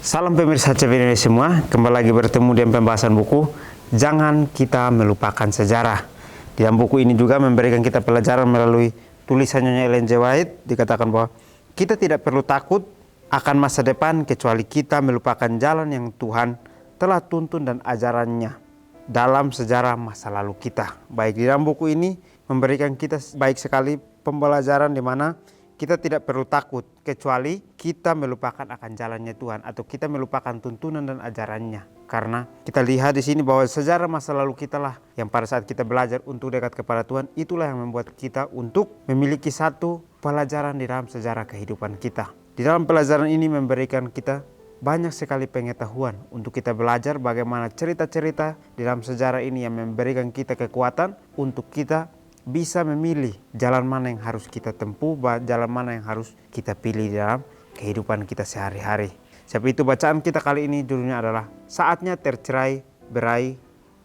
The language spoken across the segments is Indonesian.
Salam pemirsa CVD semua, kembali lagi bertemu dengan pembahasan buku Jangan Kita Melupakan Sejarah. Di dalam buku ini juga memberikan kita pelajaran melalui tulisan Nyonya Ellen G. White. Dikatakan bahwa kita tidak perlu takut akan masa depan kecuali kita melupakan jalan yang Tuhan telah tuntun dan ajarannya dalam sejarah masa lalu kita. Baik, di dalam buku ini memberikan kita baik sekali pembelajaran di mana kita tidak perlu takut kecuali kita melupakan akan jalannya Tuhan atau kita melupakan tuntunan dan ajarannya. Karena kita lihat di sini bahwa sejarah masa lalu kita lah yang pada saat kita belajar untuk dekat kepada Tuhan, itulah yang membuat kita untuk memiliki satu pelajaran di dalam sejarah kehidupan kita. Di dalam pelajaran ini memberikan kita banyak sekali pengetahuan untuk kita belajar bagaimana cerita-cerita di dalam sejarah ini yang memberikan kita kekuatan untuk kita bisa memilih jalan mana yang harus kita tempuh, jalan mana yang harus kita pilih dalam kehidupan kita sehari-hari. Sebab itu bacaan kita kali ini judulnya adalah Saatnya Tercerai Berai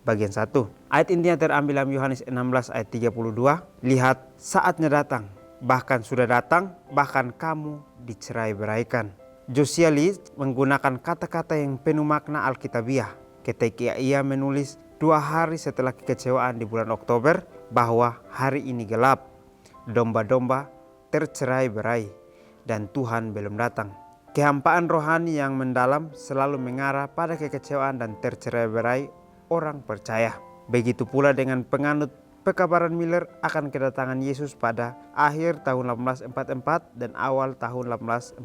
bagian 1. Ayat intinya terambil dalam Yohanes 16 ayat 32. Lihat, saatnya datang, bahkan sudah datang, bahkan kamu dicerai beraikan. Josiah Lee menggunakan kata-kata yang penuh makna Alkitabiah ketika ia menulis 2 hari setelah kekecewaan di bulan Oktober bahwa hari ini gelap, domba-domba tercerai berai, dan Tuhan belum datang. Kehampaan rohani yang mendalam selalu mengarah pada kekecewaan dan tercerai berai orang percaya. Begitu pula dengan penganut pekabaran Miller akan kedatangan Yesus pada akhir tahun 1844 dan awal tahun 1845.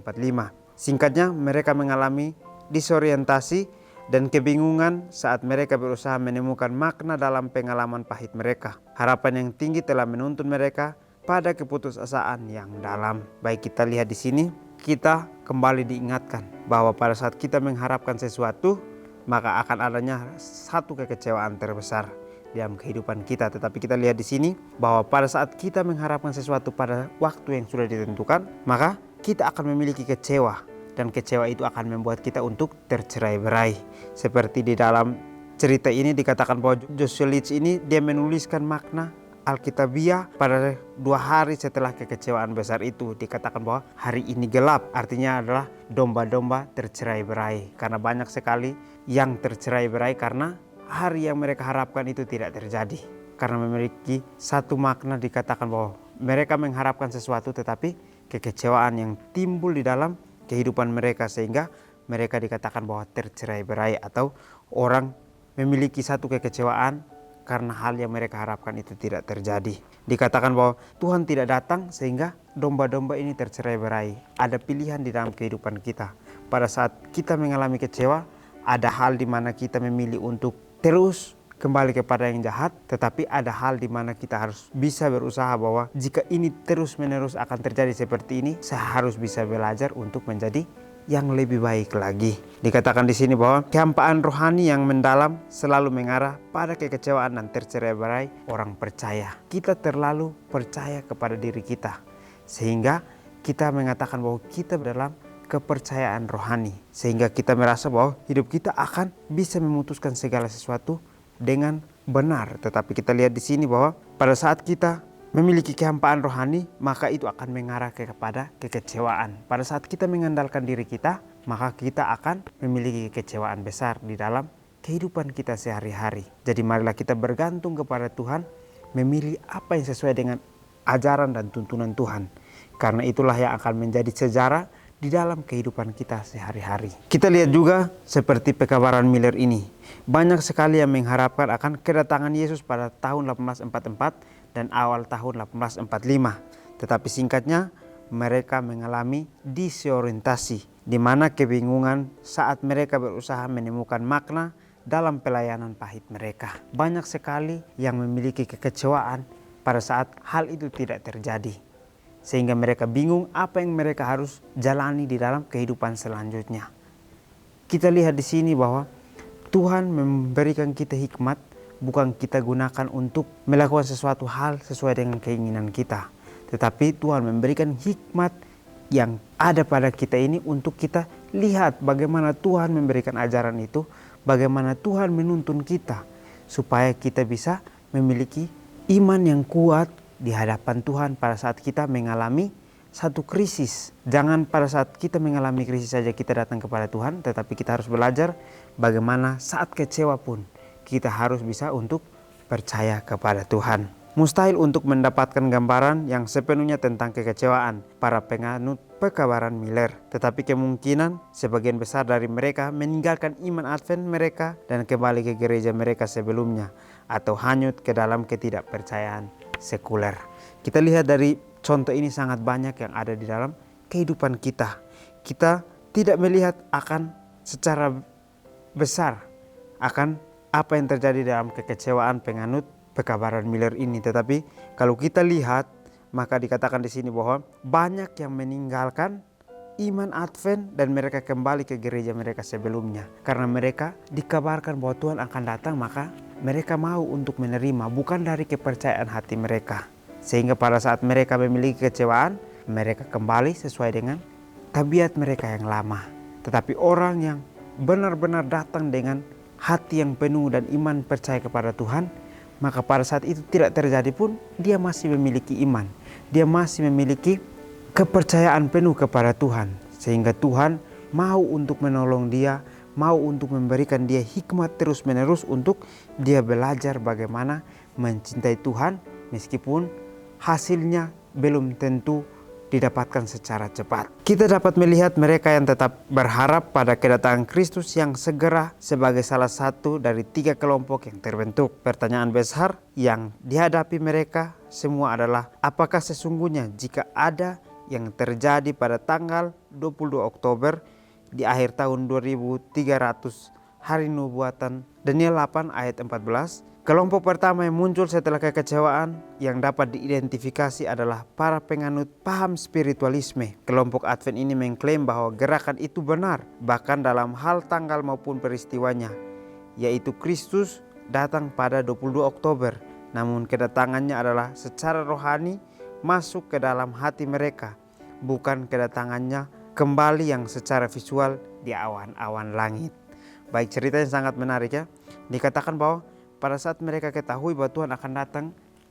Singkatnya, mereka mengalami disorientasi dan kebingungan saat mereka berusaha menemukan makna dalam pengalaman pahit mereka. Harapan yang tinggi telah menuntun mereka pada keputusasaan yang dalam. Baik, kita lihat di sini, kita kembali diingatkan bahwa pada saat kita mengharapkan sesuatu, maka akan adanya satu kekecewaan terbesar dalam kehidupan kita. Tetapi kita lihat di sini bahwa pada saat kita mengharapkan sesuatu pada waktu yang sudah ditentukan, maka kita akan memiliki kecewa. Dan kecewa itu akan membuat kita untuk tercerai berai. Seperti di dalam cerita ini dikatakan bahwa Josiah Lee ini dia menuliskan makna Alkitabiah pada 2 hari setelah kekecewaan besar itu. Dikatakan bahwa hari ini gelap, artinya adalah domba-domba tercerai berai. Karena banyak sekali yang tercerai berai karena hari yang mereka harapkan itu tidak terjadi. Karena memiliki satu makna dikatakan bahwa mereka mengharapkan sesuatu tetapi kekecewaan yang timbul di dalam kehidupan mereka sehingga mereka dikatakan bahwa tercerai berai atau orang memiliki satu kekecewaan karena hal yang mereka harapkan itu tidak terjadi. Dikatakan bahwa Tuhan tidak datang sehingga domba-domba ini tercerai berai. Ada pilihan di dalam kehidupan kita. Pada saat kita mengalami kecewa, ada hal di mana kita memilih untuk terus kembali kepada yang jahat, tetapi ada hal di mana kita harus bisa berusaha bahwa jika ini terus-menerus akan terjadi seperti ini, saya harus bisa belajar untuk menjadi yang lebih baik lagi. Dikatakan di sini bahwa kehampaan rohani yang mendalam selalu mengarah pada kekecewaan dan tercerai berai orang percaya. Kita terlalu percaya kepada diri kita sehingga kita mengatakan bahwa kita dalam kepercayaan rohani, sehingga kita merasa bahwa hidup kita akan bisa memutuskan segala sesuatu dengan benar. Tetapi kita lihat di sini bahwa pada saat kita memiliki kehampaan rohani, maka itu akan mengarah kepada kekecewaan. Pada saat kita mengandalkan diri kita, maka kita akan memiliki kekecewaan besar di dalam kehidupan kita sehari-hari. Jadi marilah kita bergantung kepada Tuhan, memilih apa yang sesuai dengan ajaran dan tuntunan Tuhan. Karena itulah yang akan menjadi sejarah di dalam kehidupan kita sehari-hari. Kita lihat juga seperti pekabaran Miller ini. Banyak sekali yang mengharapkan akan kedatangan Yesus pada tahun 1844 dan awal tahun 1845. Tetapi singkatnya, mereka mengalami disorientasi, di mana kebingungan saat mereka berusaha menemukan makna dalam pelayanan pahit mereka. Banyak sekali yang memiliki kekecewaan pada saat hal itu tidak terjadi, sehingga mereka bingung apa yang mereka harus jalani di dalam kehidupan selanjutnya. Kita lihat di sini bahwa Tuhan memberikan kita hikmat, bukan kita gunakan untuk melakukan sesuatu hal sesuai dengan keinginan kita. Tetapi Tuhan memberikan hikmat yang ada pada kita ini untuk kita lihat bagaimana Tuhan memberikan ajaran itu, bagaimana Tuhan menuntun kita supaya kita bisa memiliki iman yang kuat di hadapan Tuhan pada saat kita mengalami satu krisis. Jangan pada saat kita mengalami krisis saja kita datang kepada Tuhan, tetapi kita harus belajar bagaimana saat kecewa pun kita harus bisa untuk percaya kepada Tuhan. Mustahil untuk mendapatkan gambaran yang sepenuhnya tentang kekecewaan para penganut pekabaran Miller. Tetapi kemungkinan sebagian besar dari mereka meninggalkan iman Advent mereka dan kembali ke gereja mereka sebelumnya, atau hanyut ke dalam ketidakpercayaan sekuler. Kita lihat dari contoh ini sangat banyak yang ada di dalam kehidupan kita. Kita tidak melihat akan secara besar akan apa yang terjadi dalam kekecewaan penganut pekabaran Miller ini, tetapi kalau kita lihat maka dikatakan di sini bahwa banyak yang meninggalkan iman Advent dan mereka kembali ke gereja mereka sebelumnya karena mereka dikabarkan bahwa Tuhan akan datang, maka mereka mau untuk menerima bukan dari kepercayaan hati mereka, sehingga pada saat mereka memiliki kekecewaan mereka kembali sesuai dengan tabiat mereka yang lama. Tetapi orang yang benar-benar datang dengan hati yang penuh dan iman percaya kepada Tuhan, maka pada saat itu tidak terjadi pun dia masih memiliki iman. Dia masih memiliki kepercayaan penuh kepada Tuhan. Sehingga Tuhan mau untuk menolong dia, mau untuk memberikan dia hikmat terus menerus untuk dia belajar bagaimana mencintai Tuhan meskipun hasilnya belum tentu didapatkan secara cepat. Kita dapat melihat mereka yang tetap berharap pada kedatangan Kristus yang segera sebagai salah satu dari 3 kelompok yang terbentuk. Pertanyaan besar yang dihadapi mereka semua adalah, apakah sesungguhnya jika ada yang terjadi pada tanggal 22 Oktober di akhir tahun 2300 hari nubuatan Daniel 8 ayat 14, kelompok pertama yang muncul setelah kekecewaan yang dapat diidentifikasi adalah para penganut paham spiritualisme. Kelompok Advent ini mengklaim bahwa gerakan itu benar, bahkan dalam hal tanggal maupun peristiwanya, yaitu Kristus datang pada 22 Oktober. Namun kedatangannya adalah secara rohani masuk ke dalam hati mereka, bukan kedatangannya kembali yang secara visual di awan-awan langit. Baik, cerita yang sangat menarik ya. Dikatakan bahwa pada saat mereka ketahui bahwa Tuhan akan datang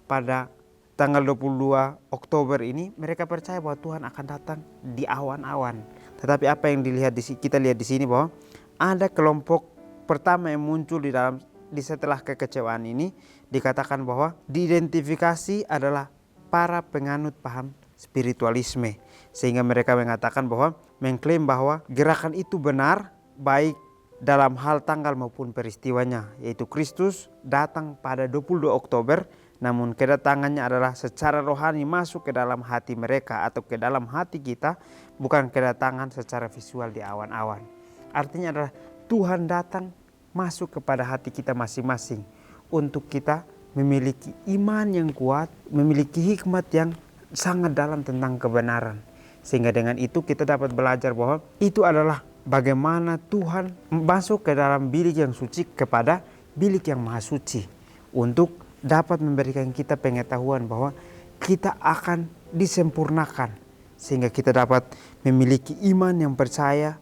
pada tanggal 22 Oktober ini, mereka percaya bahwa Tuhan akan datang di awan-awan. Tetapi apa yang kita lihat di sini bahwa ada kelompok pertama yang muncul di setelah kekecewaan ini, dikatakan bahwa diidentifikasi adalah para penganut paham spiritualisme, sehingga mereka mengatakan bahwa mengklaim bahwa gerakan itu benar baik dalam hal tanggal maupun peristiwanya, yaitu Kristus datang pada 22 Oktober, namun kedatangannya adalah secara rohani masuk ke dalam hati mereka atau ke dalam hati kita, bukan kedatangan secara visual di awan-awan. Artinya adalah Tuhan datang masuk kepada hati kita masing-masing untuk kita memiliki iman yang kuat, memiliki hikmat yang sangat dalam tentang kebenaran. Sehingga dengan itu kita dapat belajar bahwa itu adalah bagaimana Tuhan masuk ke dalam bilik yang suci kepada bilik yang maha suci untuk dapat memberikan kita pengetahuan bahwa kita akan disempurnakan sehingga kita dapat memiliki iman yang percaya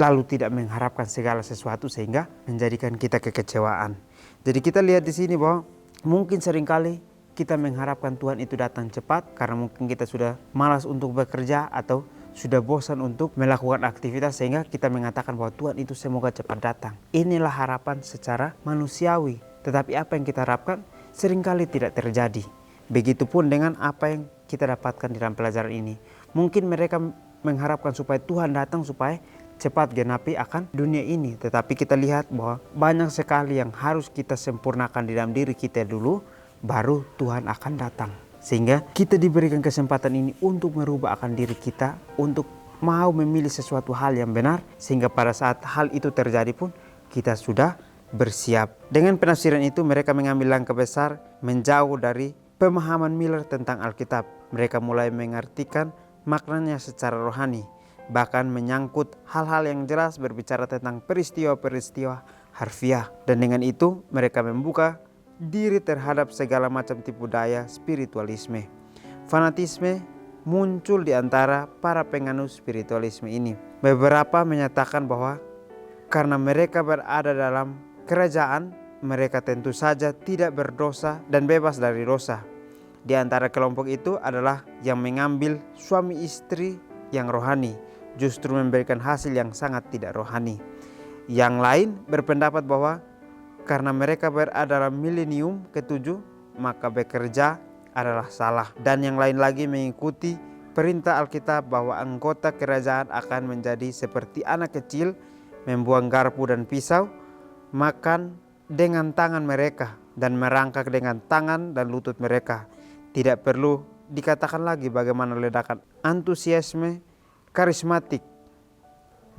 lalu tidak mengharapkan segala sesuatu sehingga menjadikan kita kekecewaan. Jadi kita lihat di sini bahwa mungkin seringkali kita mengharapkan Tuhan itu datang cepat karena mungkin kita sudah malas untuk bekerja atau sudah bosan untuk melakukan aktivitas sehingga kita mengatakan bahwa Tuhan itu semoga cepat datang. Inilah harapan secara manusiawi. Tetapi apa yang kita harapkan seringkali tidak terjadi. Begitupun dengan apa yang kita dapatkan di dalam pelajaran ini. Mungkin mereka mengharapkan supaya Tuhan datang supaya cepat genapi akan dunia ini. Tetapi kita lihat bahwa banyak sekali yang harus kita sempurnakan di dalam diri kita dulu, baru Tuhan akan datang. Sehingga kita diberikan kesempatan ini untuk merubah akan diri kita, untuk mau memilih sesuatu hal yang benar, sehingga pada saat hal itu terjadi pun kita sudah bersiap. Dengan penafsiran itu mereka mengambil langkah besar menjauh dari pemahaman Miller tentang Alkitab. Mereka mulai mengartikan maknanya secara rohani, bahkan menyangkut hal-hal yang jelas berbicara tentang peristiwa-peristiwa harfiah. Dan dengan itu mereka membuka diri terhadap segala macam tipu daya spiritualisme. Fanatisme muncul di antara para penganut spiritualisme ini. Beberapa menyatakan bahwa karena mereka berada dalam kerajaan, mereka tentu saja tidak berdosa dan bebas dari dosa. Di antara kelompok itu adalah yang mengambil suami istri yang rohani, justru memberikan hasil yang sangat tidak rohani. Yang lain berpendapat bahwa karena mereka berada dalam milenium ketujuh, maka bekerja adalah salah. Dan yang lain lagi mengikuti perintah Alkitab bahwa anggota kerajaan akan menjadi seperti anak kecil, membuang garpu dan pisau, makan dengan tangan mereka dan merangkak dengan tangan dan lutut mereka. Tidak perlu dikatakan lagi bagaimana ledakan antusiasme karismatik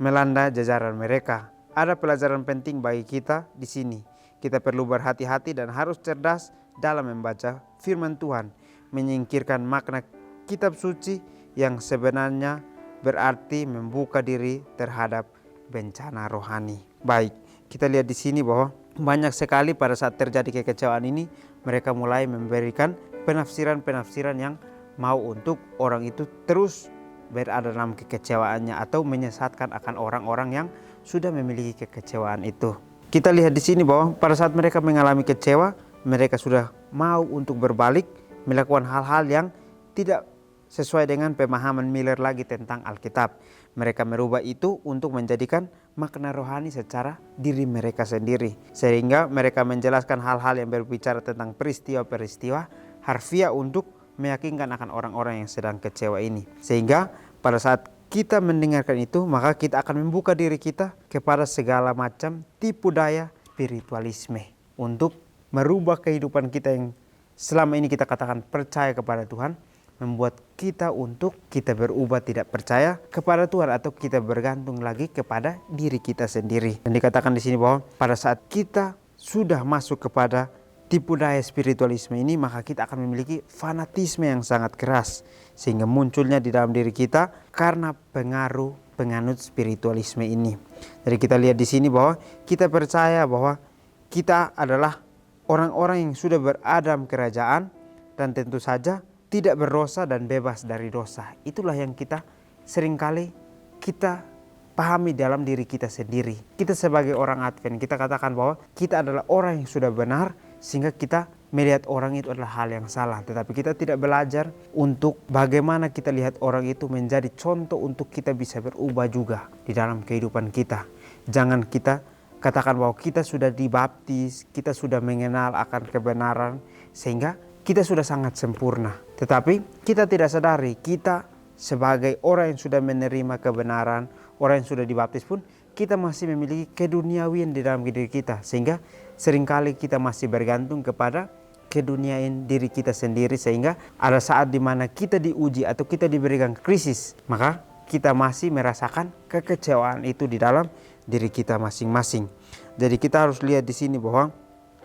melanda jajaran mereka. Ada pelajaran penting bagi kita di sini. Kita perlu berhati-hati dan harus cerdas dalam membaca firman Tuhan, menyingkirkan makna kitab suci yang sebenarnya berarti membuka diri terhadap bencana rohani. Baik, kita lihat di sini bahwa banyak sekali pada saat terjadi kekecewaan ini, mereka mulai memberikan penafsiran-penafsiran yang mau untuk orang itu terus berada dalam kekecewaannya atau menyesatkan akan orang-orang yang sudah memiliki kekecewaan itu. Kita lihat di sini bahwa pada saat mereka mengalami kecewa, mereka sudah mau untuk berbalik, melakukan hal-hal yang tidak sesuai dengan pemahaman Miller lagi tentang Alkitab. Mereka merubah itu untuk menjadikan makna rohani secara diri mereka sendiri. Sehingga mereka menjelaskan hal-hal yang berbicara tentang peristiwa-peristiwa harfiah untuk meyakinkan akan orang-orang yang sedang kecewa ini. Sehingga pada saat kita mendengarkan itu, maka kita akan membuka diri kita kepada segala macam tipu daya spiritualisme untuk merubah kehidupan kita yang selama ini kita katakan percaya kepada Tuhan, membuat kita untuk kita berubah tidak percaya kepada Tuhan atau kita bergantung lagi kepada diri kita sendiri. Dan dikatakan di sini bahwa pada saat kita sudah masuk kepada tipu daya spiritualisme ini, maka kita akan memiliki fanatisme yang sangat keras sehingga munculnya di dalam diri kita karena pengaruh penganut spiritualisme ini. Jadi kita lihat di sini bahwa kita percaya bahwa kita adalah orang-orang yang sudah beradam kerajaan dan tentu saja tidak berdosa dan bebas dari dosa. Itulah yang kita seringkali kita pahami dalam diri kita sendiri. Kita sebagai orang Advent, kita katakan bahwa kita adalah orang yang sudah benar, sehingga kita melihat orang itu adalah hal yang salah. Tetapi kita tidak belajar untuk bagaimana kita lihat orang itu menjadi contoh untuk kita bisa berubah juga di dalam kehidupan kita. Jangan kita katakan bahwa kita sudah dibaptis, kita sudah mengenal akan kebenaran, sehingga kita sudah sangat sempurna. Tetapi kita tidak sadari, kita sebagai orang yang sudah menerima kebenaran, orang yang sudah dibaptis pun, kita masih memiliki keduniawian di dalam diri kita. Sehingga seringkali kita masih bergantung kepada keduniaan diri kita sendiri. Sehingga ada saat di mana kita diuji atau kita diberikan krisis, maka kita masih merasakan kekecewaan itu di dalam diri kita masing-masing. Jadi kita harus lihat di sini bahwa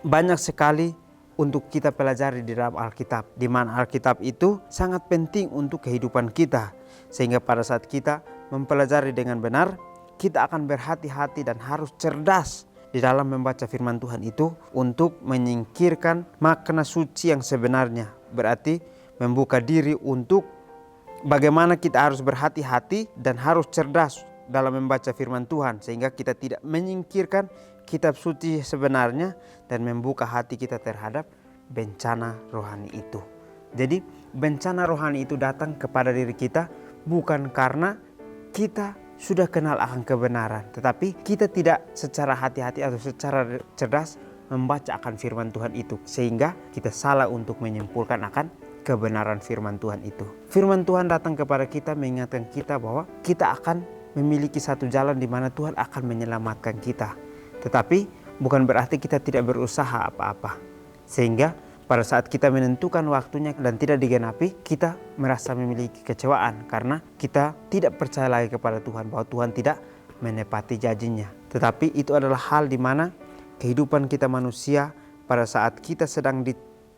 banyak sekali untuk kita pelajari di dalam Alkitab, di mana Alkitab itu sangat penting untuk kehidupan kita. Sehingga pada saat kita mempelajari dengan benar, kita akan berhati-hati dan harus cerdas di dalam membaca firman Tuhan itu untuk menyingkirkan makna suci yang sebenarnya. Berarti membuka diri untuk bagaimana kita harus berhati-hati dan harus cerdas dalam membaca firman Tuhan, sehingga kita tidak menyingkirkan kitab suci sebenarnya dan membuka hati kita terhadap bencana rohani itu. Jadi bencana rohani itu datang kepada diri kita bukan karena kita sudah kenal akan kebenaran, tetapi kita tidak secara hati-hati atau secara cerdas membaca akan firman Tuhan itu, sehingga kita salah untuk menyimpulkan akan kebenaran firman Tuhan itu. Firman Tuhan datang kepada kita mengingatkan kita bahwa kita akan memiliki satu jalan di mana Tuhan akan menyelamatkan kita. Tetapi bukan berarti kita tidak berusaha apa-apa. Sehingga pada saat kita menentukan waktunya dan tidak digenapi, kita merasa memiliki kecewaan karena kita tidak percaya lagi kepada Tuhan, bahwa Tuhan tidak menepati janjinya. Tetapi itu adalah hal di mana kehidupan kita manusia pada saat kita sedang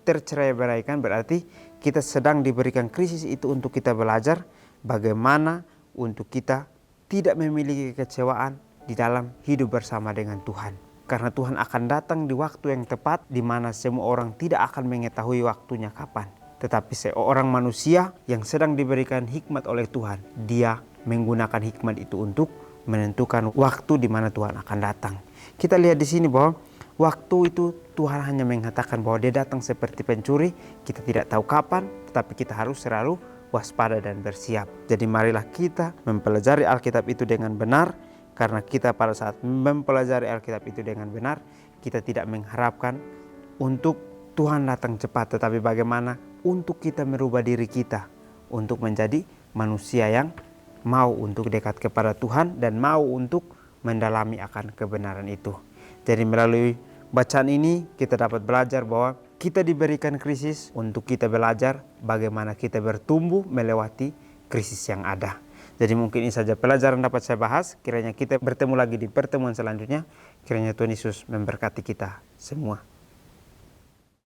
tercerai-beraikan, berarti kita sedang diberikan krisis itu untuk kita belajar bagaimana untuk kita tidak memiliki kekecewaan di dalam hidup bersama dengan Tuhan. Karena Tuhan akan datang di waktu yang tepat di mana semua orang tidak akan mengetahui waktunya kapan. Tetapi seorang manusia yang sedang diberikan hikmat oleh Tuhan, dia menggunakan hikmat itu untuk menentukan waktu di mana Tuhan akan datang. Kita lihat di sini bahwa Waktu itu Tuhan hanya mengatakan bahwa dia datang seperti pencuri, kita tidak tahu kapan, tetapi kita harus selalu waspada dan bersiap. Jadi marilah kita mempelajari Alkitab itu dengan benar, karena kita pada saat mempelajari Alkitab itu dengan benar, kita tidak mengharapkan untuk Tuhan datang cepat, tetapi bagaimana untuk kita merubah diri kita untuk menjadi manusia yang mau untuk dekat kepada Tuhan dan mau untuk mendalami akan kebenaran itu. Jadi melalui bacaan ini kita dapat belajar bahwa kita diberikan krisis untuk kita belajar bagaimana kita bertumbuh melewati krisis yang ada. Jadi mungkin ini saja pelajaran dapat saya bahas. Kiranya kita bertemu lagi di pertemuan selanjutnya. Kiranya Tuhan Yesus memberkati kita semua.